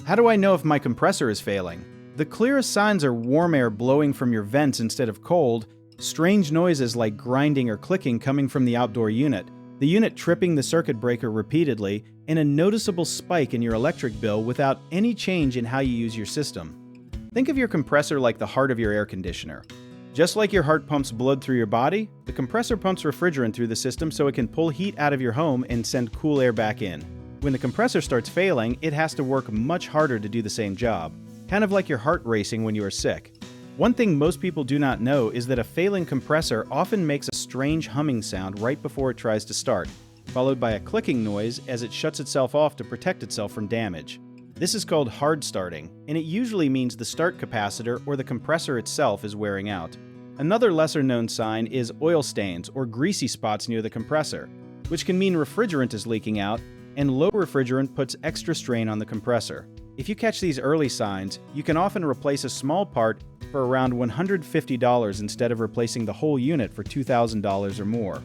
How do I know if my compressor is failing? The clearest signs are warm air blowing from your vents instead of cold, strange noises like grinding or clicking coming from the outdoor unit, the unit tripping the circuit breaker repeatedly, and a noticeable spike in your electric bill without any change in how you use your system. Think of your compressor like the heart of your air conditioner. Just like your heart pumps blood through your body, the compressor pumps refrigerant through the system so it can pull heat out of your home and send cool air back in. When the compressor starts failing, it has to work much harder to do the same job, kind of like your heart racing when you are sick. One thing most people do not know is that a failing compressor often makes a strange humming sound right before it tries to start, followed by a clicking noise as it shuts itself off to protect itself from damage. This is called hard starting, and it usually means the start capacitor or the compressor itself is wearing out. Another lesser-known sign is oil stains or greasy spots near the compressor, which can mean refrigerant is leaking out, and low refrigerant puts extra strain on the compressor. If you catch these early signs, you can often replace a small part for around $150 instead of replacing the whole unit for $2,000 or more.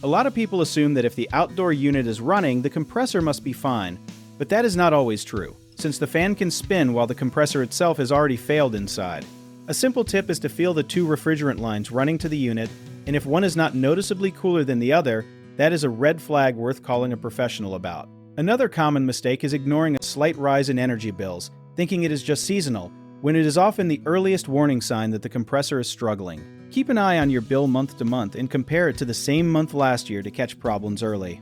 A lot of people assume that if the outdoor unit is running, the compressor must be fine, but that is not always true, since the fan can spin while the compressor itself has already failed inside. A simple tip is to feel the two refrigerant lines running to the unit, and if one is not noticeably cooler than the other, that is a red flag worth calling a professional about. Another common mistake is ignoring a slight rise in energy bills, thinking it is just seasonal, when it is often the earliest warning sign that the compressor is struggling. Keep an eye on your bill month to month and compare it to the same month last year to catch problems early.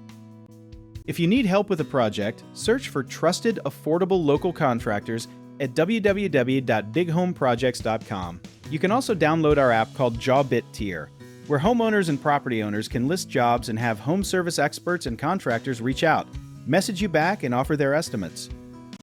If you need help with a project, search for trusted, affordable local contractors at www.bighomeprojects.com. You can also download our app called Jawbit Tier, where homeowners and property owners can list jobs and have home service experts and contractors reach out, message you back, and offer their estimates.